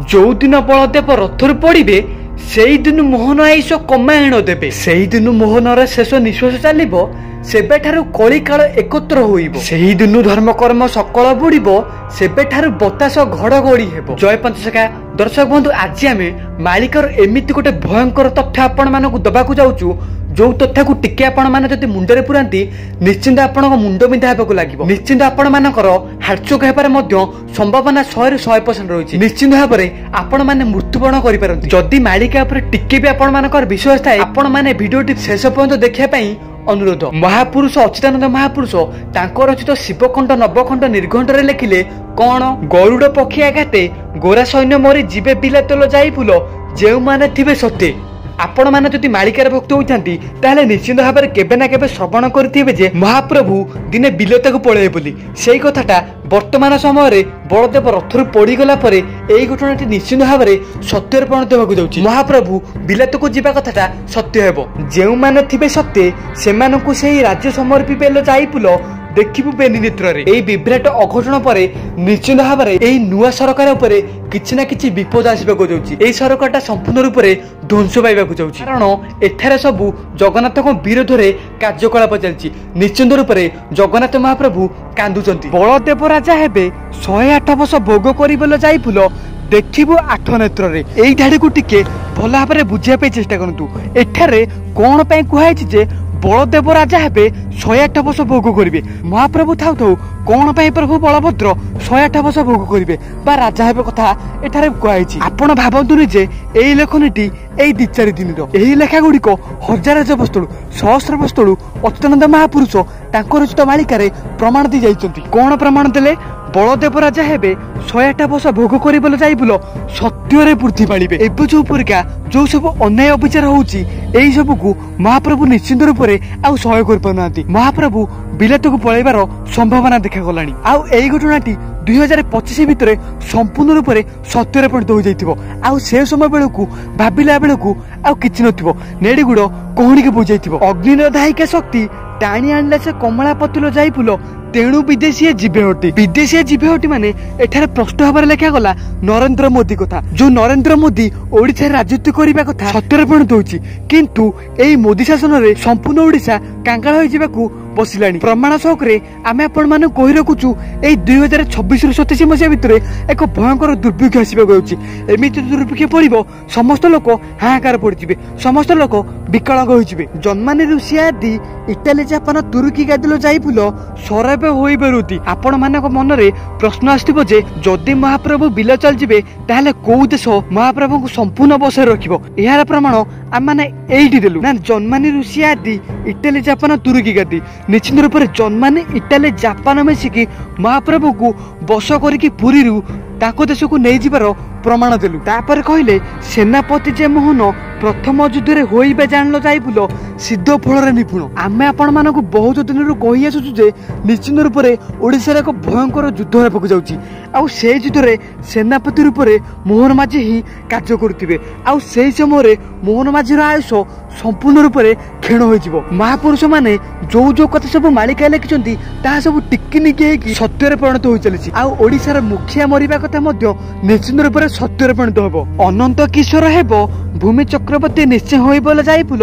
जो दिन बलदेव रथर पड़े से दिन मोहन आईश कमायण देवे से दिन मोहनर शेष निश्वास चलो सेबेठारु कली काल एकत्र होइबो सेही दिनु धर्म कर्म सकल बुड़ीबो सेबेठारु बतास घड़घड़ी हेबो। जय पंचसखा दर्शक बंधु आज आमे मालिकर एमिति गोटे भयंकर तथ्य आपण मानकु दबाकु जाउचु जो तथ्य को टिके आपण माने जति मुंडरे पुरांती निश्चिंत आपण मुंड बिंधा हेबाकु लागिबो। निश्चिंत आपण मानकर हार्टचोक हेबार मध्ये संभावना 100% रहिछि। निश्चिंत भाबरे आपण माने मृत्युवरण करि पारंती जदि मालिका ऊपर टिके भी आपण मानकर विश्वास थाए आपण माने वीडियोटी शेष पर्यंत देखिया पई अनुरोध। महापुरुष अच्युतानंद महापुरुष तांको रचित शिवखंड नवखंड निर्घंट लिखिले कौन गरुड़ पक्षी आघाते गोरा सैन्य मरी जीवे बिलातल जाई फुल जो माने थिबे सत्य। आपण माने जदि मालिकार भक्त होइथांती ताले निश्चित भाव में केबे ना केबे श्रवण करथिबे जे महाप्रभु दिने बिलता को पळे बोली। सेही कथाटा वर्तमान समय रे बलदेव रथरु पड़ी गला परे एई घटनाटी निश्चित भाव में सत्यर परिणत होबाकु जाउची। महाप्रभु बिलात को जीवा कथाटा सत्य हेबो। जेउ माने थिबे सत्य सेमानकु सेही राज्य समर्पिबेल जाई पुल देखिबु बेनी नेत्र रे। एई विभ्राट अघटन परे निश्चित भाव में एई नुआ सरकार उपरे किछि ना किछि विपद आसीबाकु जाउची। एई सरकारटा संपूर्ण रूप से ध्वंस पाइबाकु जाउची कारण एठारे सबु जगन्नाथक विरोध रे कार्यकलाप चलछि। निश्चित रूप से जगन्नाथ महाप्रभु कांदुचंती। बलदेव राजा हेबे 108 वर्ष भोग करिबेल जाई फुल देखिबु 8 नेत्र रे। एई ढाडी को टिके भल भाव में बुझिया पे चेष्टा करंतु। एठारे कोन पय कुहाइछि जे बलदेव राजा हेबे 108 वर्ष भोग करिवे। महाप्रभु थाउ थाउ कोन पय प्रभु बलभद्र 108 वर्ष भोग करिवे बा राजा हेबे कथा एठारे कुहाइछि। आपण भाबंतु जे एई लेखनीटी एई 2-4 दिन रो एही लेखा गुडी को हजार हजार बस्तळु सहस्र बस्तळु अच्युतानंद महापुरुष तांको रचित मालिकारे प्रमाण दी जाइचंती। कोन प्रमाण देले बलदेव राजा हेबे 108 वर्ष भोग करिबेल जाई बुल सत्य पूर्ति पाइबे। एबे जो परिका जो सब अन्याय अविचार होउची एई सब को महाप्रभु निश्चित रूप से आउ सहय कर पानांती। महाप्रभु बिलात को पळेबार संभावना देखा गलानी। आउ एई घटनाटी 2025 भितर संपूर्ण रूप से सत्यर परिणत हो जाइथिबो। आउ से समय बेलकु भाबिला बेलकु आउ किछि नथिबो नेडीगुड कोहणी के बुझाइथिबो। अग्निदायिका शक्ति टाणी आणले से कमला पतुल जाई फुल तेणु विदेशी जीवे हटी। विदेशी जीवे हटी माने एठारे प्रश्न भाव लेखा गला नरेंद्र मोदी कथा। जो नरेंद्र मोदी ओडिशा राजनीति करबा कथा सत्यर परिणत होछि किंतु एई मोदी शासन रे संपूर्ण ओडिशा कांगाल होई जिबाकू बसिलानी। प्रमाण सहकरे आमे आपण माने कहि रखुछु एई 2026 रु 27 मसिया भितर एक भयंकर दुर्भिक्ष आसीबाकू होछि। एमिति दुर्भिक्ष पड़िबो समस्त लोक हाहाकार पड़िजिबे समस्त लोक विकलांग होइजिबे। जर्मनी रूसिया आदि इटाली जापान तुर्की गादिलो जाई फुल सरब होई बेरुती। आपण मानक मन रे प्रश्न आस्थिबो जे जदि महाप्रभु बिल चल जिबे ताले को देश महाप्रभु को संपूर्ण बसे रखिबो। एहार प्रमाण आम माने एइटी देलु ना जर्मनी रूसिया आदि इटाली जापान तुर्की गादी निश्चित रूप से जर्मनी इटाली जापान मिसिकी महाप्रभु को बस करिकी पुरी रु ताको देश को नहीं जिबार प्रमाण देलु। तापर कहले सेनापति जे मोहन प्रथम युद्ध रे होइबे जानलो जाई बुलो सिद्ध फल रे निपुण। आमे आपण मानकु बहुत दिन रु कहि आसुछु जे निश्चित रूप से ओडिसा रे एक भयंकर युद्ध हेबाकु जाउची। आउ से युद्ध रे सेनापति रूप से मोहन माझी ही कार्य करथिबे। आउ सेही समय रे मोहन माझी रो आयुष संपूर्ण रूप से क्षीण हो जिवो। महापुरुष माने जो जो कथा सब मालिका लिखिचंती ता सब टिक्की निकी हेकी सत्यर परिणत हो चलिछि। आउ ओडिसा रे मुखिया मरिबा कथा मध्य निश्चित रूप से सत्यर परिणत हेबो। अनंत किशोर हेबो भूमि चक्रवर्ती निश्चय होइबल जाई फुल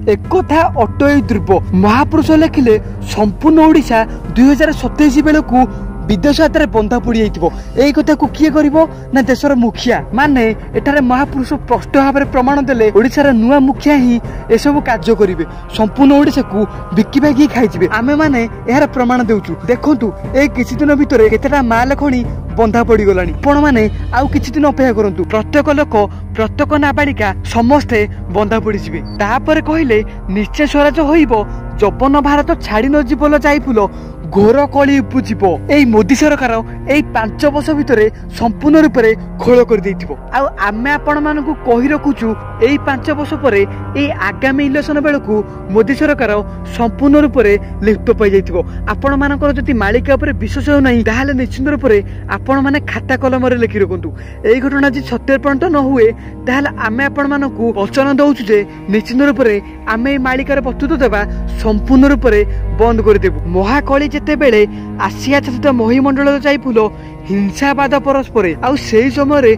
एक कथा अटई ध्रुव। महापुरुष लिखिले संपूर्ण ओडिशा 2027 बेलकु विदेश हाथ बंधा पड़ जाइथिबो। एई कथा को किए करिवो ना देशर मुखिया माने। एठारे महापुरुष स्पष्ट भाव में प्रमाण देले ओडिशार नुआ मुखिया ही एसबु कार्य करिवे संपूर्ण ओडिशा को बिकी भागी खाइजिबे। आमे माने एहार प्रमाण देउछु। देखंतु ए किछि दिन भितरे केतेटा माल खणी बंधा पड़ी गलानी। आपण माने आउ किछि दिन अपेक्षा करंतु प्रत्येक लोक प्रत्येक नाबालिका समस्ते बंधा पड़ी जिवे। तापर कहिले निश्चय स्वराज होइबो जपन भारत छाड़ी न जीवल जाई फुल घोर कली उपजिबो। एई मोदी सरकार एई 5 वर्ष भितरे संपूर्ण रूप से खोल कर देइथिबो। आउ आमे आपण मानकु कहि रखुछु एई 5 वर्ष परे एई आगामी इलेक्शन बेलकु मोदी सरकार संपूर्ण रूप से लिप्त पाई जाइथिबो। आपण मानकर जति मालिका ऊपर विश्वास हो नाही ताहाले निश्चित रूप से आपण माने खाता कलम रे लिखि रखंतु। एई घटना जे सत्य परिणत न हुए ताहाले आमे आपण मानकु वचन दउछु जे निश्चित रूप से आमे मालिकार प्रस्तुत देबा संपूर्ण रूप से बंद कर देबु। महाकली जेते बेले आसिया छत महीमंडल जाई फुल हिंसावाद परस्पर आउ से समय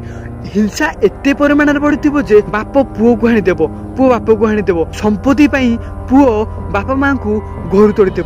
ହିଂସା ଏତେ ପରିମାଣରେ ବଢିଥିବ ଯେ ବାପ ପୁଅକୁ ହାଣିଦେବ, ପୁଅ ବାପକୁ ହାଣିଦେବ, ସମ୍ପତ୍ତି ପାଇଁ ପୁଅ ବାପା ମାଙ୍କୁ ଘରୁ ତୋଳିଦେବ।